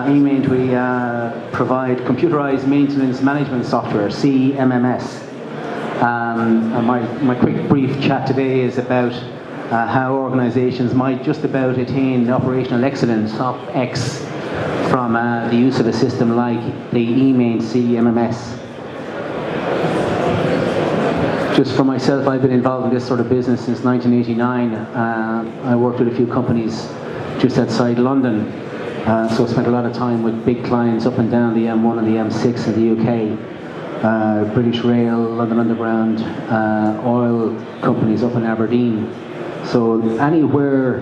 Emaint, we provide computerized maintenance management software, CMMS. And my quick brief chat today is about how organizations might just about attain operational excellence, OpEx, from the use of a system like the Emaint CMMS. Just for myself, I've been involved in this sort of business since 1989. I worked with a few companies just outside London. So I spent a lot of time with big clients up and down the M1 and the M6 in the UK, British Rail, London Underground, oil companies up in Aberdeen. So anywhere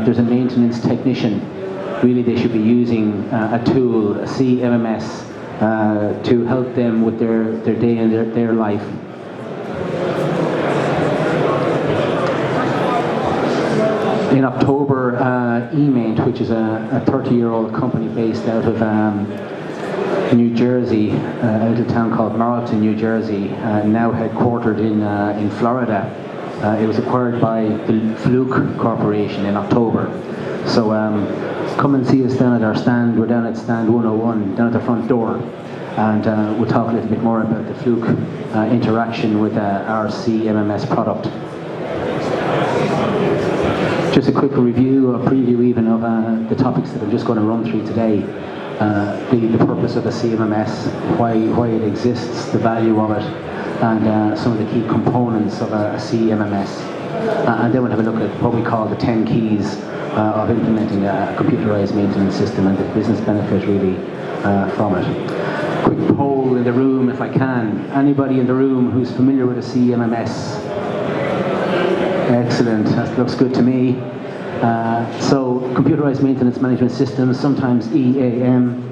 there's a maintenance technician, really they should be using a tool, a CMMS, to help them with their day and their life. In October, Emaint, which is a 30-year-old company based out of New Jersey, a little town called Marlton, New Jersey, now headquartered in Florida. It was acquired by the Fluke Corporation in October. So come and see us down at our stand. We're down at stand 101, down at the front door. And we'll talk a little bit more about the Fluke interaction with our CMMS product. Just a quick review, a preview even of the topics that I'm just going to run through today. The purpose of the CMMS, why it exists, the value of it, and some of the key components of a CMMS. And then we'll have a look at what we call the 10 keys of implementing a computerized maintenance system and the business benefit really from it. Quick poll in the room if I can. Anybody in the room who's familiar with a CMMS? Excellent, that looks good to me. So, computerized maintenance management systems, sometimes EAM,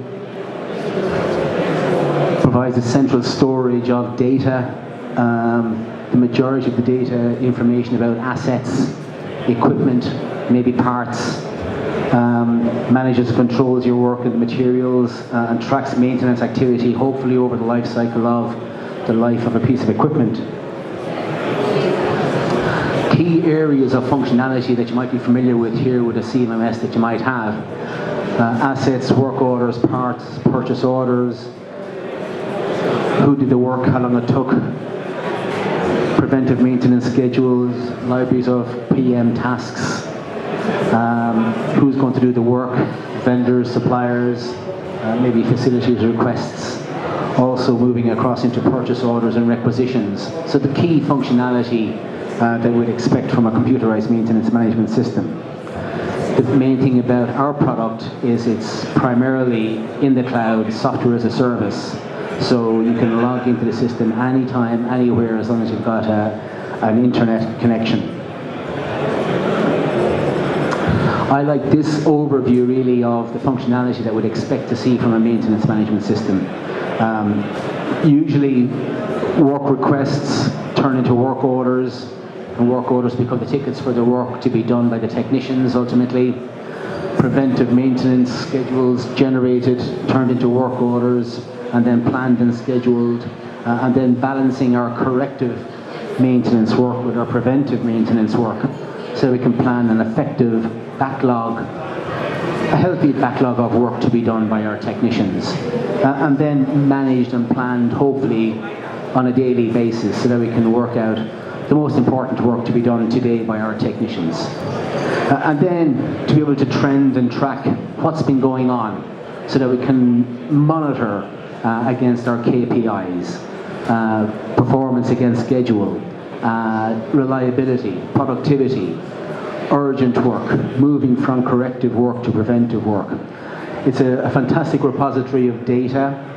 provides a central storage of data. The majority of the data, information about assets, equipment, maybe parts, manages and controls your work and the materials, and tracks maintenance activity, hopefully over the life cycle of the life of a piece of equipment. Key areas of functionality that you might be familiar with here with a CMMS that you might have. Assets, work orders, parts, purchase orders, who did the work, how long it took, preventive maintenance schedules, libraries of PM tasks, who's going to do the work, vendors, suppliers, maybe facilities requests, also moving across into purchase orders and requisitions. So the key functionality that we'd expect from a computerized maintenance management system. The main thing about our product is it's primarily in the cloud, software as a service. So you can log into the system anytime, anywhere, as long as you've got an internet connection. I like this overview really of the functionality that we'd expect to see from a maintenance management system. Usually work requests turn into work orders, and work orders become the tickets for the work to be done by the technicians ultimately. Preventive maintenance schedules generated, turned into work orders, and then planned and scheduled, and then balancing our corrective maintenance work with our preventive maintenance work so we can plan an effective backlog, a healthy backlog of work to be done by our technicians, and then managed and planned hopefully on a daily basis so that we can work out the most important work to be done today by our technicians. And then to be able to trend and track what's been going on so that we can monitor against our KPIs, performance against schedule, reliability, productivity, urgent work, moving from corrective work to preventive work. It's a fantastic repository of data,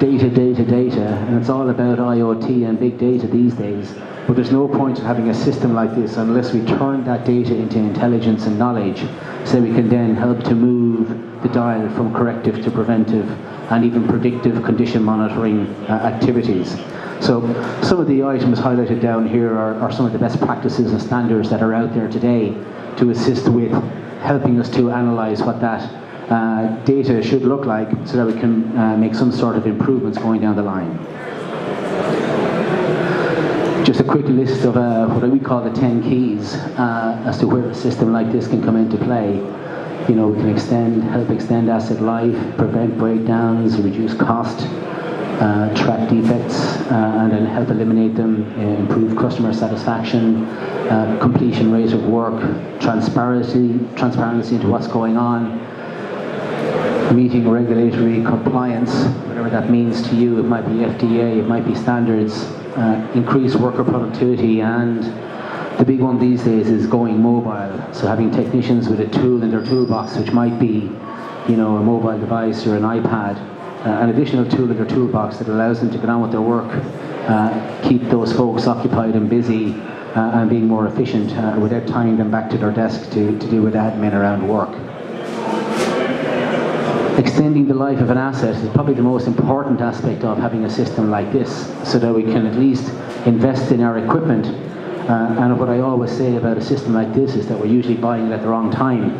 and it's all about IoT and big data these days. But there's no point in having a system like this unless we turn that data into intelligence and knowledge so we can then help to move the dial from corrective to preventive and even predictive condition monitoring activities. So some of the items highlighted down here are some of the best practices and standards that are out there today to assist with helping us to analyze what that data should look like so that we can make some sort of improvements going down the line. Just a quick list of what we call the 10 keys as to where a system like this can come into play. We can help extend asset life, prevent breakdowns, reduce cost, track defects, and then help eliminate them, improve customer satisfaction, completion rate of work, transparency into what's going on, meeting regulatory compliance, whatever that means to you. It might be FDA, it might be standards, increase worker productivity, and the big one these days is going mobile. So having technicians with a tool in their toolbox, which might be, a mobile device or an iPad, an additional tool in their toolbox that allows them to get on with their work, keep those folks occupied and busy, and being more efficient without tying them back to their desk to deal with admin around work. Extending the life of an asset is probably the most important aspect of having a system like this, so that we can at least invest in our equipment. And what I always say about a system like this is that we're usually buying it at the wrong time.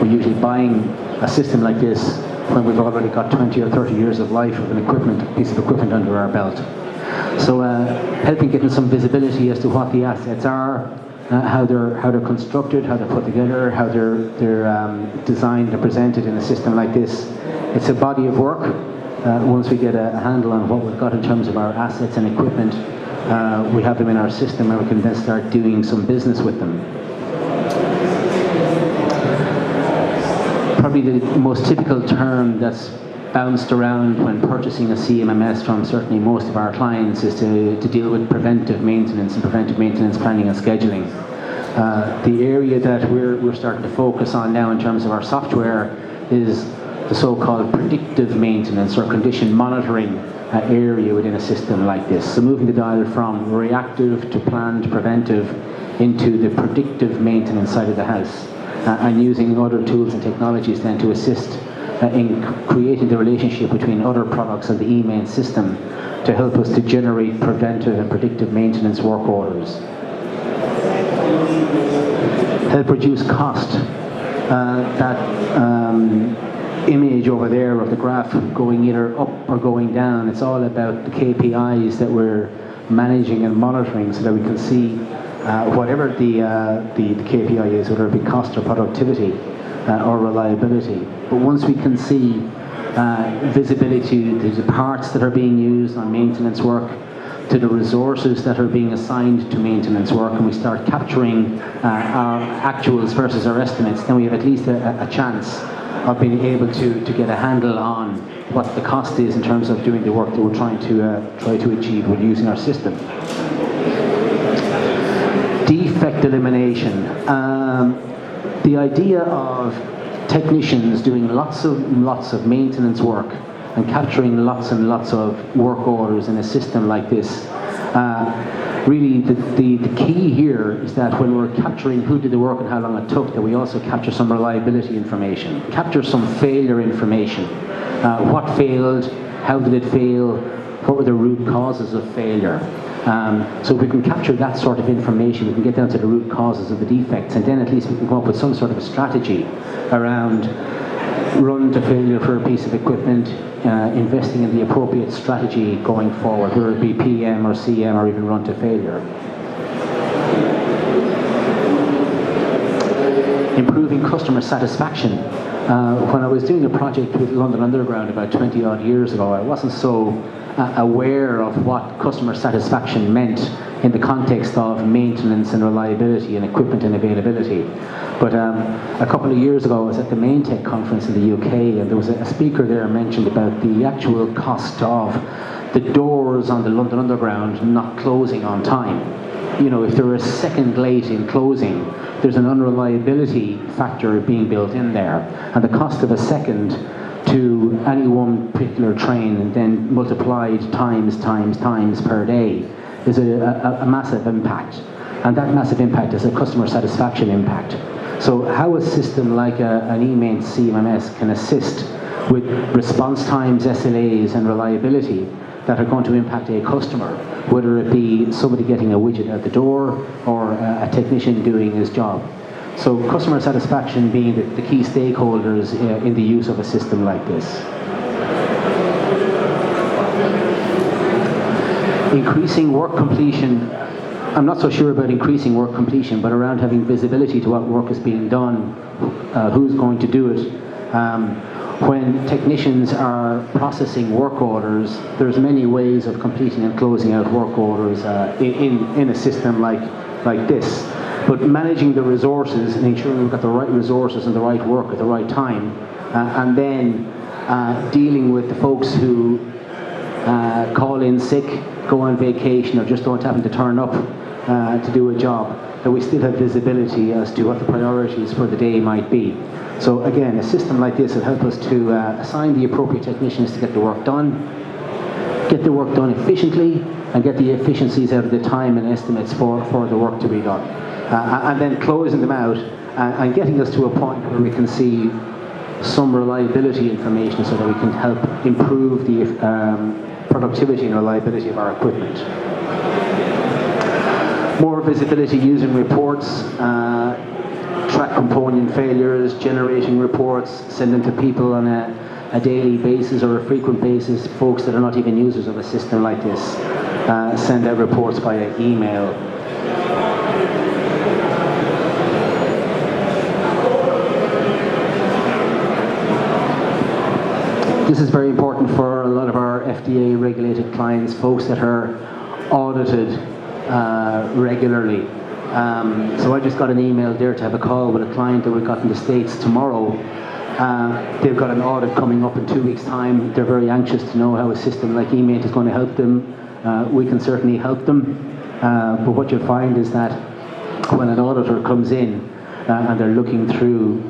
We're usually buying a system like this when we've already got 20 or 30 years of life of a piece of equipment under our belt. So helping getting some visibility as to what the assets are, how they're constructed, how they're put together, how they're designed and presented in a system like this. It's a body of work. Once we get a handle on what we've got in terms of our assets and equipment, we have them in our system, and we can then start doing some business with them. Probably the most typical term that's bounced around when purchasing a CMMS from certainly most of our clients is to deal with preventive maintenance and preventive maintenance planning and scheduling. The area that we're starting to focus on now in terms of our software is the so-called predictive maintenance or condition monitoring area within a system like this. So moving the dial from reactive to planned preventive into the predictive maintenance side of the house, and using other tools and technologies then to assist in creating the relationship between other products of the Emaint system to help us to generate preventive and predictive maintenance work orders. Help reduce cost. That image over there of the graph going either up or going down, it's all about the KPIs that we're managing and monitoring so that we can see whatever the KPI is, whether it be cost or productivity or reliability. But once we can see visibility to the parts that are being used on maintenance work, to the resources that are being assigned to maintenance work, and we start capturing our actuals versus our estimates, then we have at least a chance of being able to get a handle on what the cost is in terms of doing the work that we're trying to achieve with using our system. Defect elimination. The idea of technicians doing lots of maintenance work and capturing lots and lots of work orders in a system like this. Really, the key here is that when we're capturing who did the work and how long it took, that we also capture some reliability information, capture some failure information. What failed, how did it fail, what were the root causes of failure. So if we can capture that sort of information, we can get down to the root causes of the defects, and then at least we can come up with some sort of a strategy around run to failure for a piece of equipment, investing in the appropriate strategy going forward, whether it be PM or CM or even run to failure. Improving customer satisfaction. When I was doing a project with London Underground about 20 odd years ago, I wasn't so aware of what customer satisfaction meant in the context of maintenance and reliability and equipment and availability. But a couple of years ago I was at the Emaint conference in the UK, and there was a speaker there mentioned about the actual cost of the doors on the London Underground not closing on time. If they're a second late in closing, there's an unreliability factor being built in there, and the cost of a second to any one particular train and then multiplied times per day is a massive impact, and that massive impact is a customer satisfaction impact. So how a system like an Emaint CMMS can assist with response times, SLAs and reliability that are going to impact a customer, whether it be somebody getting a widget out the door or a technician doing his job. So customer satisfaction being the key stakeholders in the use of a system like this. Increasing work completion. I'm not so sure about increasing work completion, but around having visibility to what work is being done, who's going to do it. When technicians are processing work orders, there's many ways of completing and closing out work orders in a system like this. But managing the resources and ensuring we've got the right resources and the right work at the right time, and then dealing with the folks who call in sick, go on vacation, or just don't happen to turn up to do a job, that we still have visibility as to what the priorities for the day might be. So again, a system like this will help us to assign the appropriate technicians to get the work done efficiently, and get the efficiencies out of the time and estimates for the work to be done. And then closing them out and getting us to a point where we can see some reliability information so that we can help improve the productivity and reliability of our equipment. More visibility using reports, track component failures, generating reports, send them to people on a daily basis or a frequent basis. Folks that are not even users of a system like this send out reports via email. This is very important for a lot of our FDA regulated clients, folks that are audited regularly. So I just got an email there to have a call with a client that we've got in the States tomorrow. They've got an audit coming up in 2 weeks' time. They're very anxious to know how a system like Emaint is going to help them. We can certainly help them. But what you'll find is that when an auditor comes in and they're looking through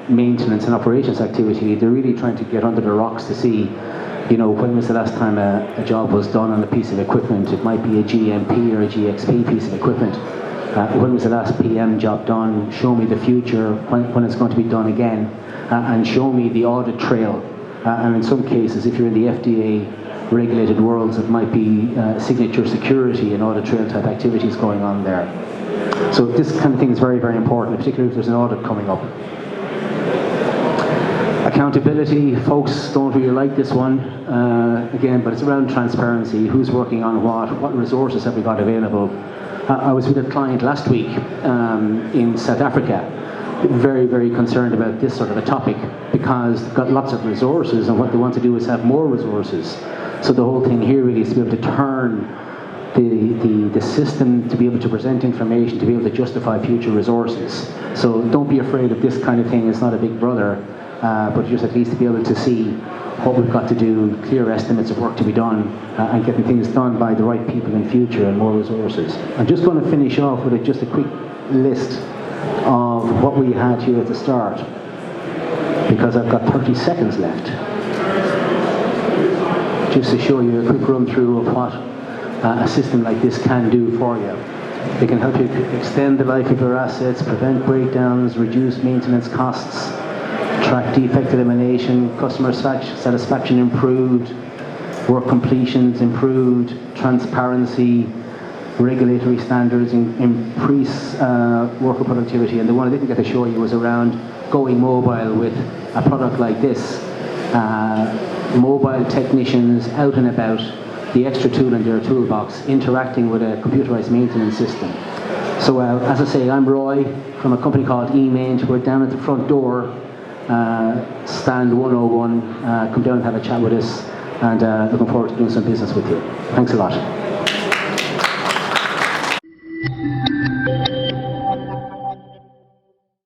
maintenance and operations activity, they're really trying to get under the rocks to see, when was the last time a job was done on a piece of equipment. It might be a GMP or a GXP piece of equipment. When was the last PM job done? Show me the future, when it's going to be done again, and show me the audit trail. And in some cases, if you're in the FDA regulated worlds, it might be signature security and audit trail type activities going on there. So this kind of thing is very, very important, particularly if there's an audit coming up. Accountability, folks don't really like this one, again, but it's around transparency. Who's working on what resources have we got available? I was with a client last week in South Africa, very, very concerned about this sort of a topic, because they've got lots of resources, and what they want to do is have more resources. So the whole thing here really is to be able to turn the system to be able to present information, to be able to justify future resources. So don't be afraid of this kind of thing. It's not a big brother. But just at least to be able to see what we've got to do, clear estimates of work to be done, and getting things done by the right people in future and more resources. I'm just going to finish off with just a quick list of what we had here at the start, because I've got 30 seconds left. Just to show you a quick run through of what a system like this can do for you. It can help you extend the life of your assets, prevent breakdowns, reduce maintenance costs, track defect elimination, customer satisfaction improved, work completions improved, transparency, regulatory standards increase worker productivity. And the one I didn't get to show you was around going mobile with a product like this. Mobile technicians out and about, the extra tool in their toolbox, interacting with a computerized maintenance system. So as I say, I'm Roy from a company called Emaint. We're down at the front door, stand 101. Come down and have a chat with us, and looking forward to doing some business with you. Thanks a lot.